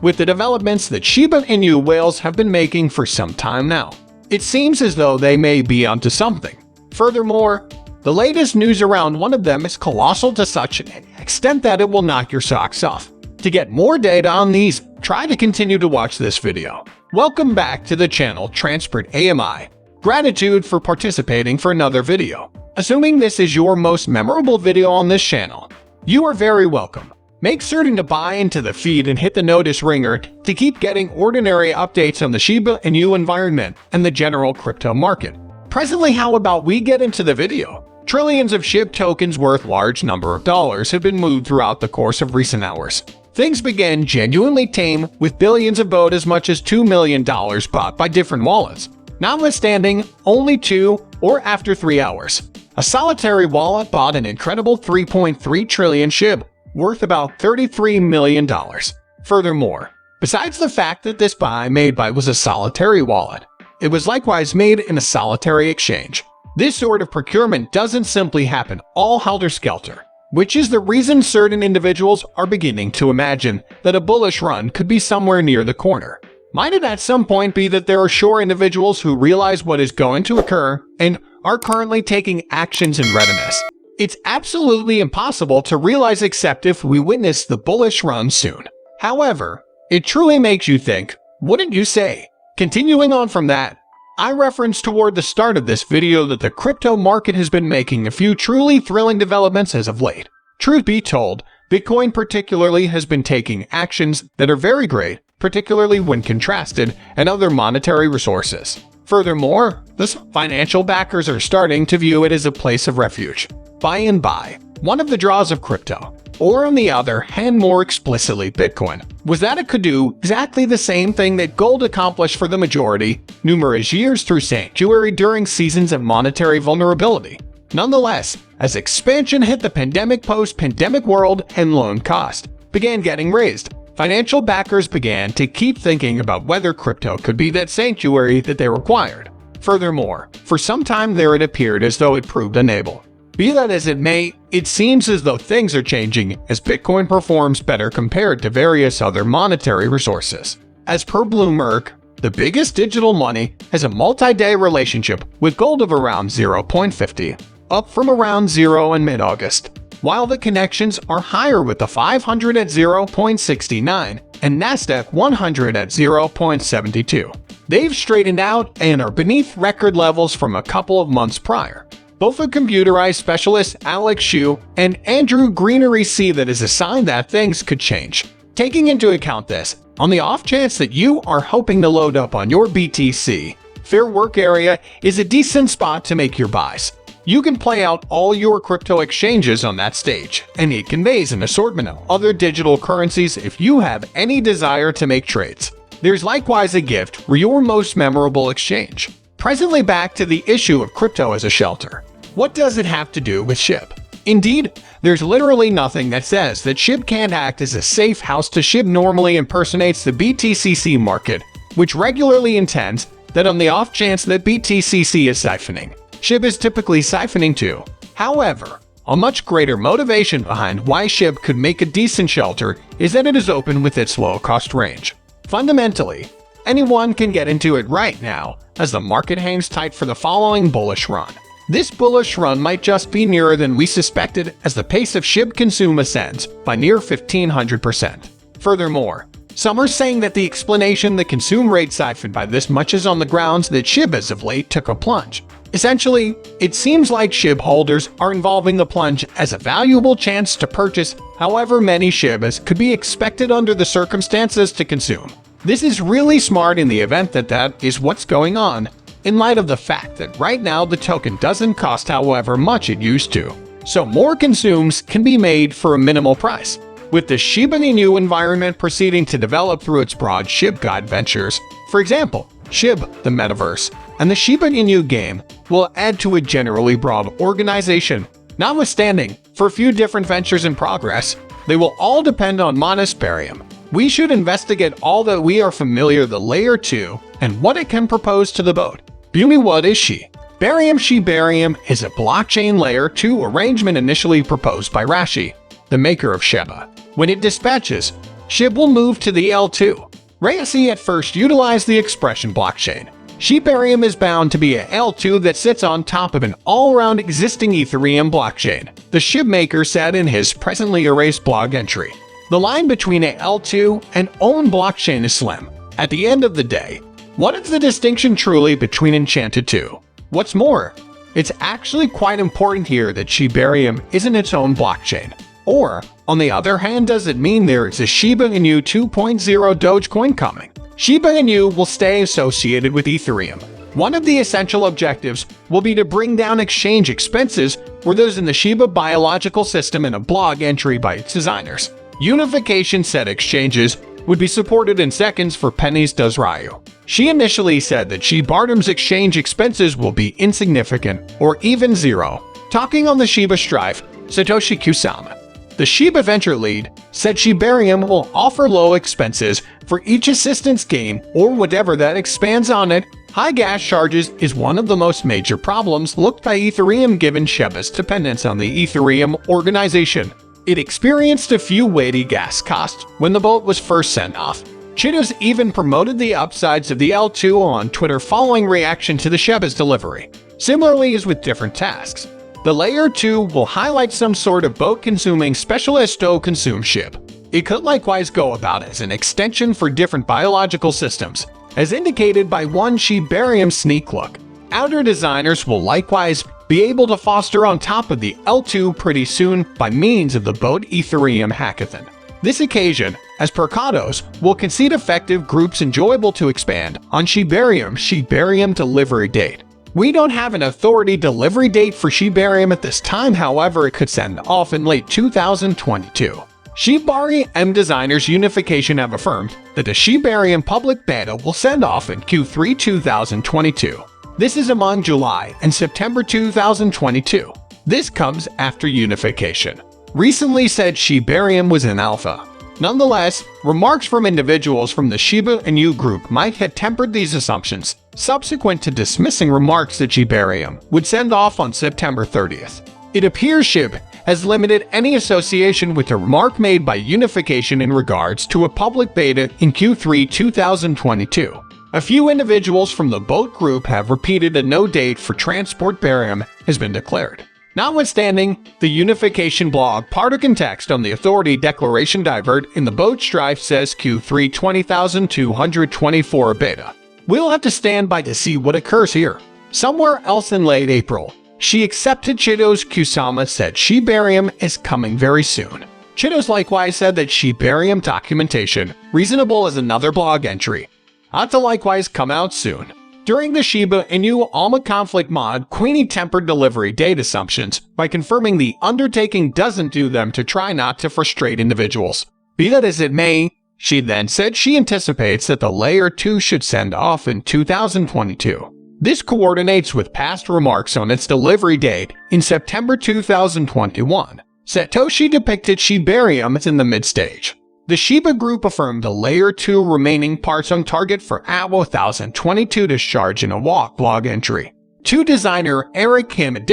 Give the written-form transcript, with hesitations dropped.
with the developments that Shiba Inu whales have been making for some time now. It seems as though they may be onto something. Furthermore, the latest news around one of them is colossal to such an extent that it will knock your socks off. To get more data on these, try to continue to watch this video. Welcome back to the channel Transport AMI. Gratitude for participating for another video. Assuming this is your most memorable video on this channel, you are very welcome. Make certain to buy into the feed and hit the notice ringer to keep getting ordinary updates on the Shiba Inu environment and the general crypto market. Presently, how about we get into the video? Trillions of SHIB tokens worth large number of dollars have been moved throughout the course of recent hours. Things began genuinely tame, with billions of bought as much as $2 million bought by different wallets. Notwithstanding, only 2 or after 3 hours, a solitary wallet bought an incredible 3.3 trillion SHIB, worth about $33 million. Furthermore, besides the fact that this buy made by was a solitary wallet, it was likewise made in a solitary exchange. This sort of procurement doesn't simply happen all helter-skelter, which is the reason certain individuals are beginning to imagine that a bullish run could be somewhere near the corner. Might it at some point be that there are sure individuals who realize what is going to occur and are currently taking actions in readiness? It's absolutely impossible to realize except if we witness the bullish run soon. However, it truly makes you think, wouldn't you say? Continuing on from that, I referenced toward the start of this video that the crypto market has been making a few truly thrilling developments as of late. Truth be told, Bitcoin particularly has been taking actions that are very great, particularly when contrasted and other monetary resources. Furthermore, the financial backers are starting to view it as a place of refuge. By and by, one of the draws of crypto, or on the other hand more explicitly Bitcoin, was that it could do exactly the same thing that gold accomplished for the majority, numerous years through sanctuary during seasons of monetary vulnerability. Nonetheless, as expansion hit the post-pandemic world and loan cost began getting raised, financial backers began to keep thinking about whether crypto could be that sanctuary that they required. Furthermore, for some time there it appeared as though it proved unable. Be that as it may, it seems as though things are changing as Bitcoin performs better compared to various other monetary resources. As per Bloomberg, the biggest digital money has a multi-day relationship with gold of around 0.50, up from around 0 in mid-August, while the connections are higher with the 500 at 0.69 and Nasdaq 100 at 0.72. They've straightened out and are beneath record levels from a couple of months prior. Both the computerized specialists Alex Xu and Andrew Greenery see that as a sign that things could change. Taking into account this, on the off chance that you are hoping to load up on your BTC, Fair Work Area is a decent spot to make your buys. You can play out all your crypto exchanges on that stage, and it conveys an assortment of other digital currencies if you have any desire to make trades. There's likewise a gift for your most memorable exchange. Presently back to the issue of crypto as a shelter. What does it have to do with SHIB? Indeed, there's literally nothing that says that SHIB can't act as a safe house to SHIB normally impersonates the BTCC market, which regularly intends that on the off chance that BTCC is siphoning, SHIB is typically siphoning too. However, a much greater motivation behind why SHIB could make a decent shelter is that it is open with its low cost range. Fundamentally, anyone can get into it right now as the market hangs tight for the following bullish run. This bullish run might just be nearer than we suspected as the pace of SHIB consume ascends by near 1,500%. Furthermore, some are saying that the explanation the consume rate siphoned by this much is on the grounds that SHIB as of late took a plunge. Essentially, it seems like SHIB holders are involving the plunge as a valuable chance to purchase however many SHIB as could be expected under the circumstances to consume. This is really smart in the event that that is what's going on, in light of the fact that right now the token doesn't cost however much it used to, so more consumes can be made for a minimal price. With the Shiba Inu environment proceeding to develop through its broad SHIB guide ventures, for example, Shib, the metaverse, and the Shiba Inu game will add to a generally broad organization. Notwithstanding, for a few different ventures in progress, they will all depend on Shibarium. We should investigate all that we are familiar the layer 2 and what it can propose to the boat. Beauty, what is she? Shibarium is a blockchain layer 2 arrangement initially proposed by Rashi, the maker of Shiba. When it dispatches, Shib will move to the L2. Rayasi at first utilized the expression blockchain. Shibarium is bound to be a L2 that sits on top of an all-around existing Ethereum blockchain, the Shib maker said in his presently erased blog entry. The line between a L2 and own blockchain is slim. At the end of the day, what is the distinction truly between Enchanted 2? What's more, it's actually quite important here that Shibarium isn't its own blockchain. Or, on the other hand, does it mean there is a Shiba Inu 2.0 Dogecoin coming? Shiba Inu will stay associated with Ethereum. One of the essential objectives will be to bring down exchange expenses for those in the Shiba biological system in a blog entry by its designers. Unification said exchanges would be supported in seconds for pennies does Ryu. She initially said that Shibarium's exchange expenses will be insignificant or even zero. Talking on the Shiba Strife, Satoshi Kusama, the Shiba Venture lead, said Shibarium will offer low expenses for each assistance gain or whatever that expands on it. High gas charges is one of the most major problems looked by Ethereum given Shiba's dependence on the Ethereum organization. It experienced a few weighty gas costs when the boat was first sent off. Chidos even promoted the upsides of the L2 on Twitter following reaction to the Shiba's delivery. Similarly as with different tasks, the Layer 2 will highlight some sort of boat-consuming specialisto consume ship. It could likewise go about as an extension for different biological systems, as indicated by one Shibarium sneak look. Outer designers will likewise be able to foster on top of the L2 pretty soon by means of the boat Ethereum hackathon. This occasion, as per Kados, will concede effective groups enjoyable to expand on Shibarium delivery date. We don't have an authority delivery date for Shibarium at this time, however it could send off in late 2022. Shibarium designers Unification have affirmed that the Shibarium public beta will send off in Q3 2022. This is among July and September 2022. This comes after Unification recently said Shibarium was in alpha. Nonetheless, remarks from individuals from the Shiba Inu group might have tempered these assumptions, subsequent to dismissing remarks that Shibarium would send off on September 30th. It appears Shib has limited any association with the remark made by Unification in regards to a public beta in Q3 2022. A few individuals from the boat group have repeated a no date for transport barium has been declared. Notwithstanding, the Unification blog part of context on the authority declaration divert in the boat strife says Q3 20,224 beta. We'll have to stand by to see what occurs here. Somewhere else in late April, she accepted Chidos Kusama said Shibarium is coming very soon. Chidos likewise said that Shibarium documentation, reasonable as another blog entry, ought to likewise come out soon. During the Shiba Inu Alma conflict mod, Queenie tempered delivery date assumptions by confirming the undertaking doesn't do them to try not to frustrate individuals. Be that as it may, she then said she anticipates that the Layer 2 should send off in 2022. This coordinates with past remarks on its delivery date in September 2021. Satoshi depicted Shibarium as in the mid-stage. The Shiba group affirmed the Layer 2 remaining parts on target for AWO 1022 discharge in a walk blog entry. Designer Eric Kim